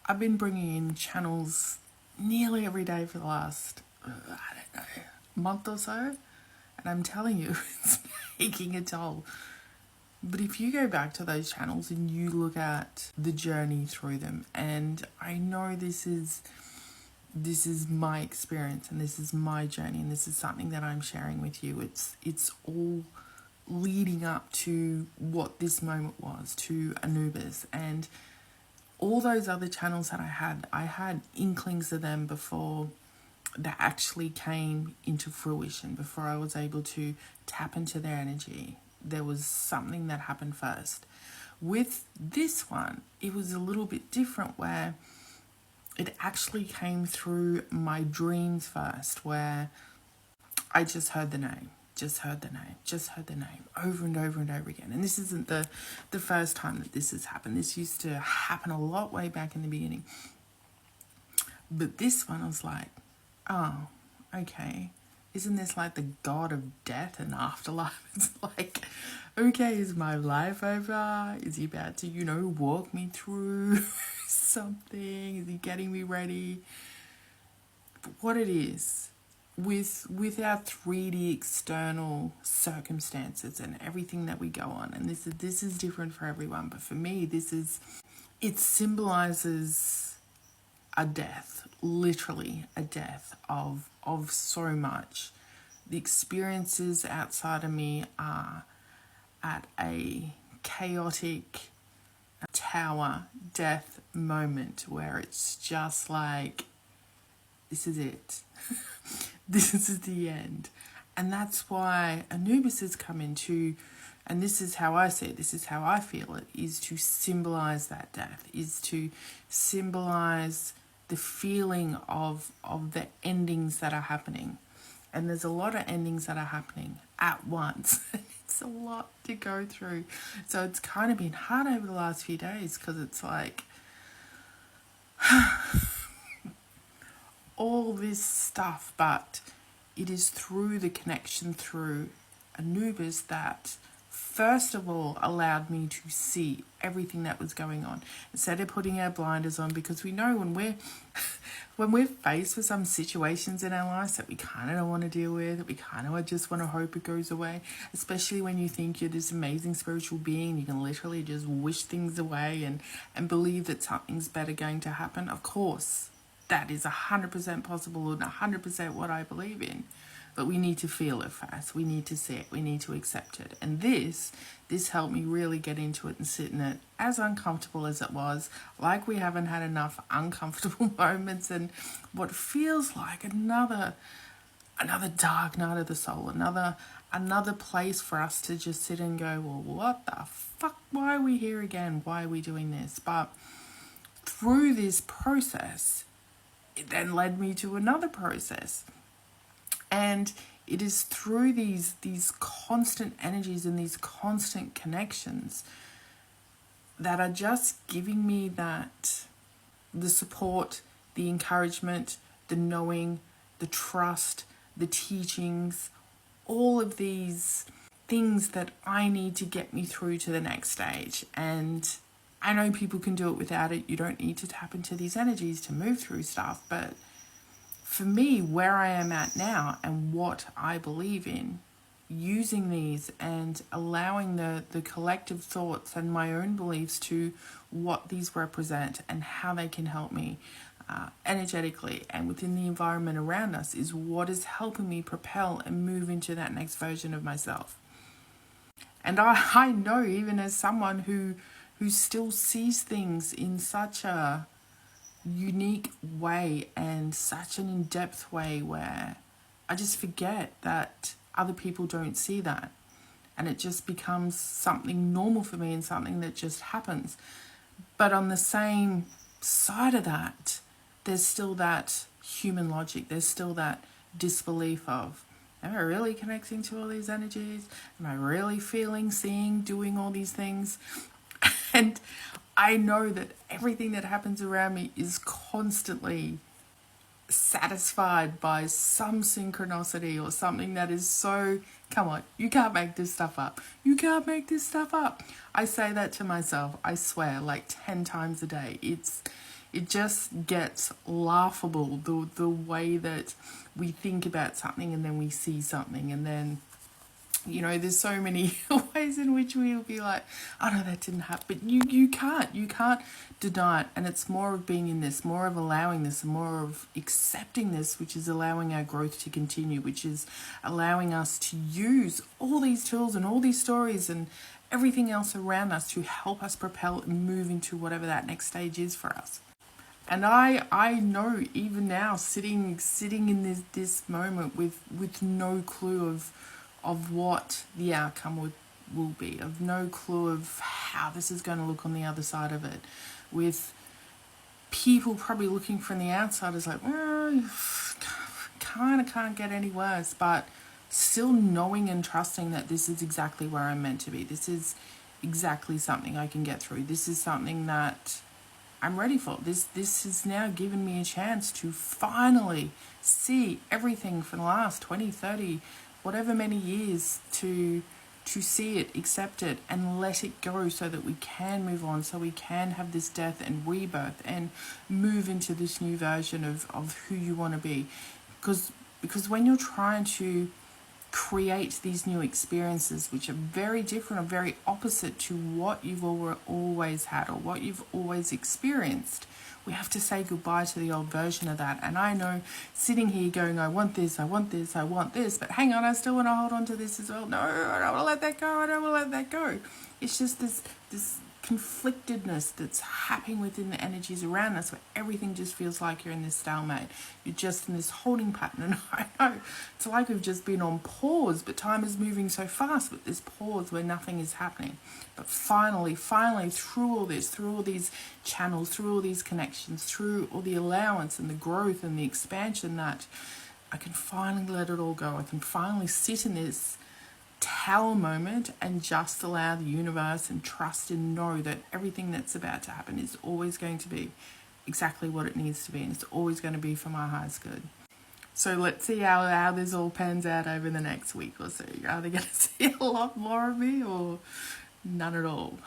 I've been bringing in channels nearly every day for the last, month or so. And I'm telling you, it's taking a toll. But if you go back to those channels and you look at the journey through them, and I know this is my experience and this is my journey and this is something that I'm sharing with you. It's all leading up to what this moment was, to Anubis and all those other channels that I had inklings of them before that actually came into fruition, before I was able to tap into their energy. There was something that happened first. With this one, it was a little bit different, where it actually came through my dreams first, where I just heard the name, over and over and over again. And this isn't the first time that this has happened. This used to happen a lot way back in the beginning. But this one, I was like, oh, okay. Isn't this like the god of death and afterlife? It's like, okay, is my life over? Is he about to, walk me through something? Is he getting me ready? But what it is, with our 3D external circumstances and everything that we go on, and this is different for everyone, but for me, it symbolizes a death, literally a death of so much. The experiences outside of me are at a chaotic tower death moment where it's just like, this is it. This is the end. And that's why Anubis has come into, and this is how I see it, this is how I feel it, is to symbolize that death, is to symbolize the feeling of the endings that are happening. And there's a lot of endings that are happening at once. It's a lot to go through. So it's kind of been hard over the last few days, because it's like all this stuff, but it is through the connection through Anubis that first of all allowed me to see everything that was going on, instead of putting our blinders on, because we know when we're faced with some situations in our lives that we kind of don't want to deal with, that we kind of just want to hope it goes away, especially when you think you're this amazing spiritual being, you can literally just wish things away and believe that something's better going to happen. Of course, that is 100% possible and 100% what I believe in. But we need to feel it first. We need to see it. We need to accept it. And this helped me really get into it and sit in it, as uncomfortable as it was. Like we haven't had enough uncomfortable moments, and what feels like another dark night of the soul, another place for us to just sit and go, well, what the fuck? Why are we here again? Why are we doing this? But through this process, it then led me to another process. And it is through these constant energies and these constant connections that are just giving me the support, the encouragement, the knowing, the trust, the teachings, all of these things that I need to get me through to the next stage. And I know people can do it without it. You don't need to tap into these energies to move through stuff. But for me, where I am at now and what I believe in, using these and allowing the collective thoughts and my own beliefs to what these represent and how they can help me energetically and within the environment around us, is what is helping me propel and move into that next version of myself. And I know, even as someone who still sees things in such a unique way and such an in-depth way, where I just forget that other people don't see that, and it just becomes something normal for me and something that just happens. But on the same side of that, there's still that human logic, there's still that disbelief of, am I really connecting to all these energies? Am I really feeling, seeing, doing all these things? And I know that everything that happens around me is constantly satisfied by some synchronicity or something that is so, come on, you can't make this stuff up. You can't make this stuff up. I say that to myself, I swear, like 10 times a day. It's it just gets laughable, the way that we think about something and then we see something, and then, you know, there's so many ways in which we'll be like, oh no, that didn't happen. But you can't deny it. And it's more of being in this, more of allowing this, and more of accepting this, which is allowing our growth to continue, which is allowing us to use all these tools and all these stories and everything else around us to help us propel and move into whatever that next stage is for us. And I know even now, sitting in this moment with no clue of what the outcome will be, of no clue of how this is going to look on the other side of it, with people probably looking from the outside as like, kind of can't get any worse, but still knowing and trusting that this is exactly where I'm meant to be. This is exactly something I can get through. This is something that I'm ready for. This has now given me a chance to finally see everything for the last 20, 30, whatever many years, to see it, accept it, and let it go, so that we can move on, so we can have this death and rebirth and move into this new version of who you want to be. Because when you're trying to create these new experiences, which are very different or very opposite to what you've always had or what you've always experienced, we have to say goodbye to the old version of that. And I know, sitting here going, I want this, I want this, I want this, but hang on, I still want to hold on to this as well. No, I don't want to let that go, I don't want to let that go. It's just this conflictedness that's happening within the energies around us, where everything just feels like you're in this stalemate. You're just in this holding pattern. And I know it's like we've just been on pause, but time is moving so fast with this pause where nothing is happening. But finally, through all this, through all these channels, through all these connections, through all the allowance and the growth and the expansion, that I can finally let it all go. I can finally sit in this tower moment and just allow the universe and trust and know that everything that's about to happen is always going to be exactly what it needs to be, and it's always going to be for my highest good. So let's see how this all pans out over the next week or so. Are they going to see a lot more of me, or none at all?